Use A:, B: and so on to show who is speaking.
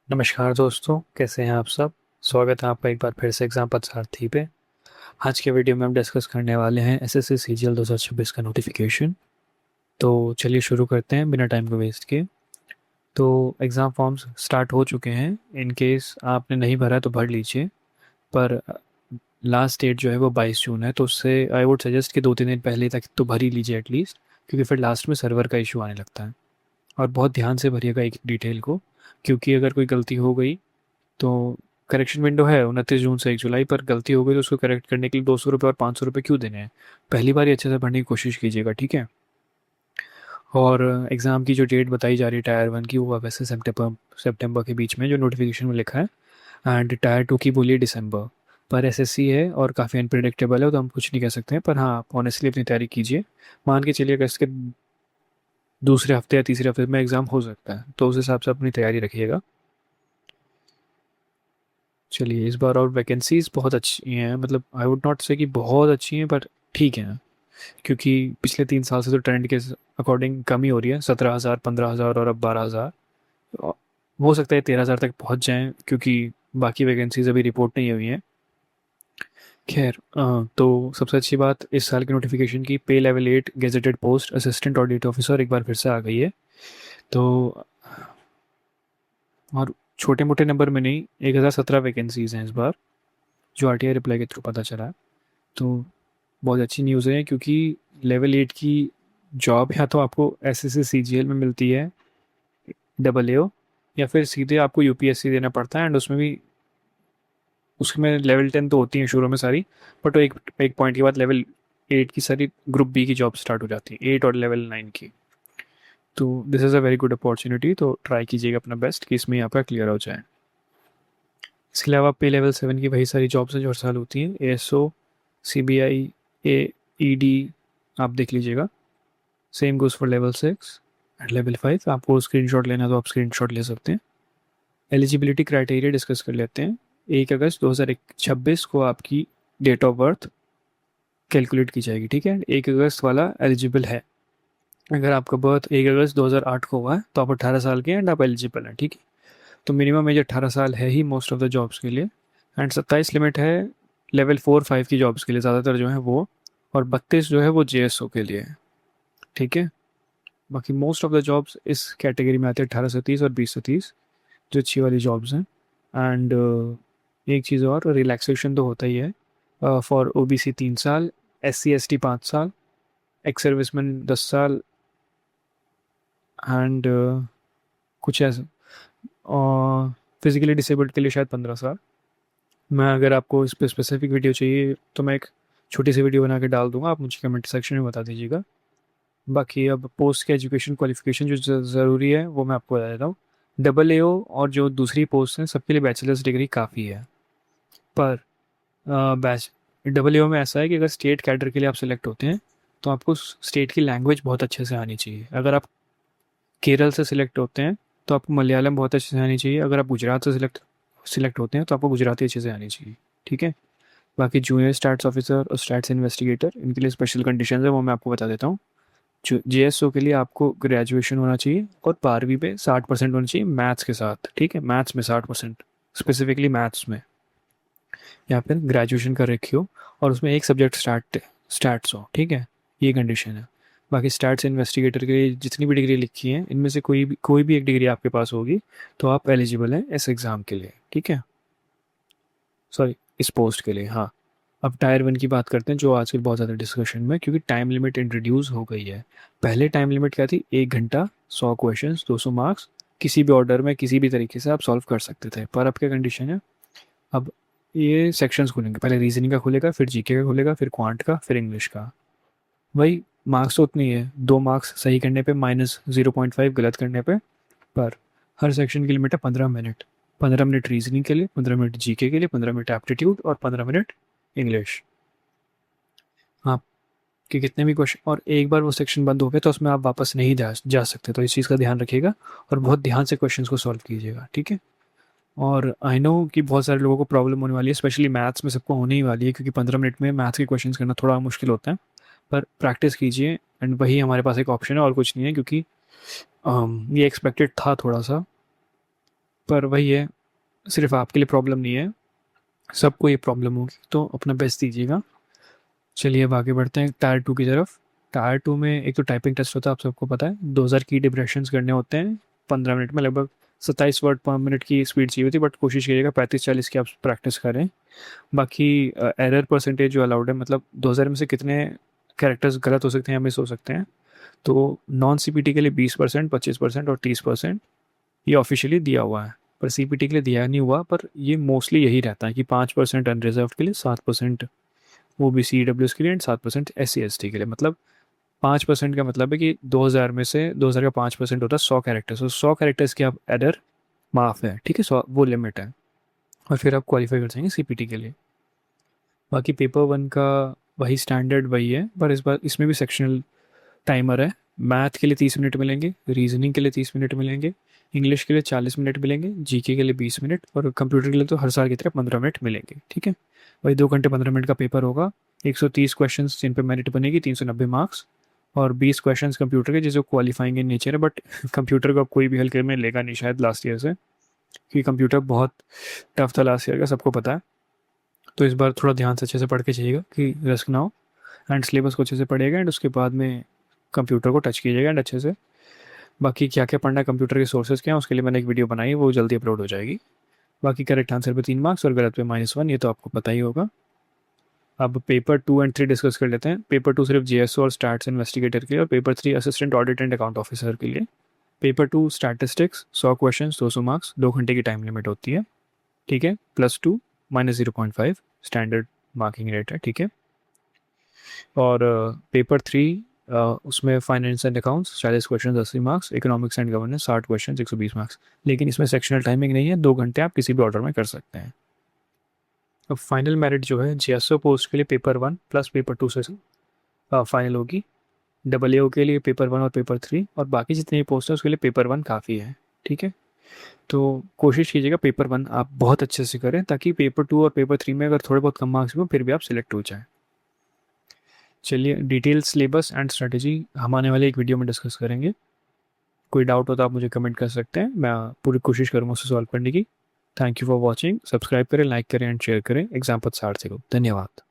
A: नमस्कार दोस्तों, कैसे हैं आप सब। स्वागत है आपका एक बार फिर से एग्जाम पथसारथी पे। आज के वीडियो में हम डिस्कस करने वाले हैं एसएससी सीजीएल 2026 का नोटिफिकेशन। तो चलिए शुरू करते हैं बिना टाइम को वेस्ट किए। तो एग्ज़ाम फॉर्म्स स्टार्ट हो चुके हैं। इन केस आपने नहीं भरा तो भर लीजिए। पर लास्ट डेट जो है वो 22 जून है, तो उससे आई वुड सजेस्ट कि 2-3 दिन पहले तक तो भर ही लीजिए एटलीस्ट, क्योंकि फिर लास्ट में सर्वर का इशू आने लगता है। और बहुत ध्यान से भरिएगा एक डिटेल को, क्योंकि अगर कोई गलती हो गई तो करेक्शन विंडो है 29 जून से 1 जुलाई, पर गलती हो गई तो उसको करेक्ट करने के लिए 200 रुपये और 500 रुपये क्यों देने हैं। पहली बार ही अच्छे से पढ़ने की कोशिश कीजिएगा, ठीक है। और एग्ज़ाम की जो डेट बताई जा रही है टायर 1 की, वो वैसे सितंबर सितंबर के बीच में जो नोटिफिकेशन में लिखा है। एंड टायर 2 की बोलिए दिसंबर। पर एसएससी है और काफ़ी अनप्रिडिक्टेबल है, तो हम कुछ नहीं कह सकते हैं। पर हाँ, आप ऑनेस्टली अपनी तैयारी कीजिए। मान के चलिए अगस्त के दूसरे हफ्ते या तीसरे हफ्ते में एग्ज़ाम हो सकता है, तो उस हिसाब से अपनी तैयारी रखिएगा। चलिए, इस बार और वैकेंसीज़ बहुत अच्छी हैं, मतलब आई वुड नॉट से कि बहुत अच्छी हैं, पर ठीक हैं। क्योंकि पिछले 3 साल से तो ट्रेंड के अकॉर्डिंग कम ही हो रही है। 17,000, 15,000 और अब 12,000। हो सकता है 13,000 तक पहुंच जाएं, क्योंकि बाकी वैकेंसीज अभी रिपोर्ट नहीं हुई हैं। खैर, तो सबसे अच्छी बात इस साल की नोटिफिकेशन की पे level 8 gazetted post assistant audit officer एक बार फिर से आ गई है। तो और छोटे मोटे नंबर में नहीं, 1,017 वैकेंसीज हैं इस बार, जो आरटीआई रिप्लाई के थ्रू पता चला है। तो बहुत अच्छी न्यूज़ है, क्योंकि लेवल 8 की जॉब या तो आपको एसएससी सीजीएल में मिलती है, डबल एओ, या फिर सीधे आपको यूपीएससी देना पड़ता है। एंड उसमें भी, उसमें लेवल 10 तो होती हैं शुरू में सारी, बट वो एक एक पॉइंट के बाद लेवल 8 की सारी ग्रुप बी की जॉब स्टार्ट हो जाती है, 8 और लेवल 9 की। तो this is a very good opportunity, तो ट्राई कीजिएगा अपना बेस्ट कि इसमें आपका क्लियर हो जाए। इसके अलावा पे लेवल 7 की वही सारी जॉब्स हैं जो हर साल होती हैं, एएसओ, सीबीआई, ईडी, आप देख लीजिएगा। Same goes for level 6 and level 5। आपको स्क्रीनशॉट लेना तो आप स्क्रीनशॉट ले सकते हैं। एलिजिबिलिटी क्राइटेरिया डिस्कस कर लेते हैं। 1 अगस्त 2026 को आपकी डेट ऑफ बर्थ कैलकुलेट की जाएगी, ठीक है। 1 अगस्त वाला एलिजिबल है। अगर आपका बर्थ 1 अगस्त 2008 को हुआ है तो आप 18 साल के हैं एंड आप एलिजिबल हैं, ठीक है। तो मिनिमम एज 18 साल है ही मोस्ट ऑफ द जॉब्स के लिए। एंड 27 लिमिट है लेवल 4-5 की जॉब्स के लिए, ज़्यादातर जो है वो। और 32 जो है वो जेएसओ के लिए है, ठीक है। बाकी मोस्ट ऑफ द जॉब्स इस कैटेगरी में आते हैं 18 से 30 और 20 से 30, जो अच्छी वाली जॉब्स हैं। एंड एक चीज़ और, रिलैक्सेशन तो होता ही है। फॉर ओबीसी 3 साल, SC ST 5 साल, एक्स सर्विसमैन 10 साल, एंड कुछ ऐसा। और फिजिकली डिसेबल्ड के लिए शायद 15 साल। मैं, अगर आपको इस पर स्पेसिफिक वीडियो चाहिए तो मैं एक छोटी सी वीडियो बना के डाल दूंगा, आप मुझे कमेंट सेक्शन में बता दीजिएगा। बाकी अब पोस्ट के एजुकेशन क्वालिफिकेशन जो ज़रूरी है वो मैं आपको बता देता हूँ। डबल एओ और जो दूसरी पोस्ट हैं सबके लिए बैचलर्स डिग्री काफ़ी है। पर बैच डबल एओ में ऐसा है कि अगर स्टेट कैडर के लिए आप सिलेक्ट होते हैं तो आपको स्टेट की लैंग्वेज बहुत अच्छे से आनी चाहिए। अगर आप केरल से सिलेक्ट होते हैं तो आपको मलयालम बहुत अच्छे से आनी चाहिए। अगर आप गुजरात से सिलेक्ट सिलेक्ट होते हैं तो आपको गुजराती अच्छे से आनी चाहिए, ठीक है। बाकी जूनियर स्टैट्स ऑफिसर और स्टैट्स इन्वेस्टिगेटर, इनके लिए स्पेशल कंडीशन है, वो मैं आपको बता देता हूँ। जेएसओ के लिए आपको ग्रेजुएशन होना चाहिए और 12वीं पे 60% होना चाहिए मैथ्स के साथ, ठीक है। मैथ्स में 60%, स्पेसिफिकली मैथ्स में, या फिर ग्रेजुएशन कर रखी हो और उसमें एक सब्जेक्ट स्टैट्स हो, ठीक है। ये कंडीशन है। बाकी स्टैट्स इन्वेस्टिगेटर के लिए जितनी भी डिग्री लिखी है इनमें से कोई भी एक डिग्री आपके पास होगी तो आप एलिजिबल हैं इस एग्ज़ाम के लिए, ठीक है। सॉरी, इस पोस्ट के लिए, हाँ। अब टायर 1 की बात करते हैं, जो आजकल बहुत ज़्यादा डिस्कशन में, क्योंकि टाइम लिमिट इंट्रोड्यूस हो गई है। पहले टाइम लिमिट क्या थी, 1 घंटा, 100 क्वेश्चन, 200 मार्क्स, किसी भी ऑर्डर में किसी भी तरीके से आप सॉल्व कर सकते थे। पर अब क्या कंडीशन है, अब ये सेक्शंस खुलेंगे, पहले रीजनिंग का खुलेगा, फिर जीके का खुलेगा, फिर क्वांट का, फिर इंग्लिश का। वही मार्क्स तो उतनी है, 2 मार्क्स सही करने पे, -0.5 गलत करने पे। पर हर सेक्शन की लिमिट है 15 मिनट। 15 मिनट रीजनिंग के लिए, 15 मिनट जीके के लिए, 15 मिनट एप्टीट्यूड और 15 मिनट इंग्लिश। आपके कितने भी क्वेश्चन, और एक बार वो सेक्शन बंद हो गया तो उसमें आप वापस नहीं जा सकते, तो इस चीज़ का ध्यान रखिएगा। और बहुत ध्यान से क्वेश्चन को सॉल्व कीजिएगा, ठीक है। और आई नो कि बहुत सारे लोगों को प्रॉब्लम होने वाली है, स्पेशली मैथ्स में सबको होने ही वाली है, क्योंकि 15 मिनट में मैथ्स के क्वेश्चन करना थोड़ा मुश्किल होता है। पर प्रैक्टिस कीजिए, एंड वही हमारे पास एक ऑप्शन है और कुछ नहीं है, क्योंकि ये एक्सपेक्टेड था थोड़ा सा। पर वही है, सिर्फ आपके लिए प्रॉब्लम नहीं है, सबको ये प्रॉब्लम होगी, तो अपना बेस्ट दीजिएगा। चलिए अब आगे बढ़ते हैं टायर 2 की तरफ। टायर 2 में एक तो टाइपिंग टेस्ट होता है, आप सबको पता है, 2000 की डिप्रेशंस करने होते हैं 15 मिनट में, लगभग 27 वर्ड पर मिनट की स्पीड चाहिए होती है, बट कोशिश कीजिएगा 35-40 की आप प्रैक्टिस करें। बाकी एरर परसेंटेज जो अलाउड है, मतलब 2000 में से कितने कैरेक्टर्स गलत हो सकते हैं या मिस हो सकते हैं, तो नॉन सीपीटी के लिए 20%, 25% और 30% ये ऑफिशियली दिया हुआ है। पर सीपीटी के लिए दिया नहीं हुआ, पर ये मोस्टली यही रहता है कि 5% अनरिजर्व के लिए, 7% वो बी सी डब्ल्यू के लिए and 7% S C S T के लिए। मतलब 5% का मतलब है कि 2000 में से 2000 का 5% होता है 100 कैरेक्टर्स, तो 100 कैरेक्टर्स की आप एरर माफ है, ठीक है, 100 वो लिमिट है, और फिर आप क्वालिफाई कर जाएंगे सीपीटी के लिए। बाकी पेपर 1 का वही स्टैंडर्ड वही है, पर इस बार इसमें भी सेक्शनल टाइमर है। मैथ के लिए 30 मिनट मिलेंगे, रीजनिंग के लिए 30 मिनट मिलेंगे, इंग्लिश के लिए 40 मिनट मिलेंगे, जीके के लिए 20 मिनट, और कंप्यूटर के लिए तो हर साल की तरह 15 मिनट मिलेंगे, ठीक है। वही 2 घंटे 15 मिनट का पेपर होगा। 130 क्वेश्चन जिन पे मेरिट बनेगी, 390 मार्क्स, और 20 क्वेश्चन कंप्यूटर के जिसको क्वालिफाइंग इन नेचर है, बट कंप्यूटर को अब कोई भी हल्के में लेगा नहीं शायद लास्ट ईयर से, क्योंकि कंप्यूटर बहुत टफ था लास्ट ईयर का, सबको पता है। तो इस बार थोड़ा ध्यान से अच्छे से पढ़ के चाहिएगा कि रिस्क ना हो, एंड सिलेबस को अच्छे से पढ़िएगा, एंड उसके बाद में कंप्यूटर को टच कीजिएगा एंड अच्छे से। बाकी क्या क्या पढ़ना है, कंप्यूटर के सोर्सेज क्या हैं, उसके लिए मैंने एक वीडियो बनाई है, वो जल्दी अपलोड हो जाएगी। बाकी करेक्ट आंसर पे 3 मार्क्स और गलत पे -1, ये तो आपको पता ही होगा। अब पेपर 2 एंड 3 डिस्कस कर लेते हैं। पेपर 2 सिर्फ जीएसओ और स्टैट्स इन्वेस्टिगेटर के लिए, और paper 3 assistant audit and account officer के लिए। पेपर 2 स्टैटिस्टिक्स, 100 क्वेश्चन, 200 मार्क्स, 2 घंटे की टाइम लिमिट होती है, ठीक है, +2 -0.5 स्टैंडर्ड मार्किंग रेट है, ठीक है। और पेपर 3 उसमें finance and accounts 40 question, 80 marks, economics and governance 60 question, 120 marks. लेकिन इसमें सेक्शनल टाइमिंग नहीं है, 2 घंटे आप किसी भी ऑर्डर में कर सकते हैं। अब फाइनल मेरिट जो है जीएसओ पोस्ट के लिए पेपर 1 प्लस पेपर 2 से फाइनल होगी। डबल ए के लिए पेपर 1 और पेपर 3, और बाकी जितने भी पोस्ट हैं उसके लिए पेपर 1 काफ़ी है, ठीक है। तो कोशिश कीजिएगा पेपर 1 आप बहुत अच्छे से करें, ताकि पेपर 2 और पेपर 3 में अगर थोड़े बहुत कम मार्क्स भी हो फिर भी आप सिलेक्ट हो जाएँ। चलिए डिटेल सिलेबस एंड स्ट्रेटेजी हम आने वाले एक वीडियो में डिस्कस करेंगे। कोई डाउट हो तो आप मुझे कमेंट कर सकते हैं, मैं पूरी कोशिश करूँगा उसे सॉल्व करने की। Thank you for watching, subscribe करें, लाइक करें एंड शेयर करें। एग्जाम पथ सारथी को धन्यवाद।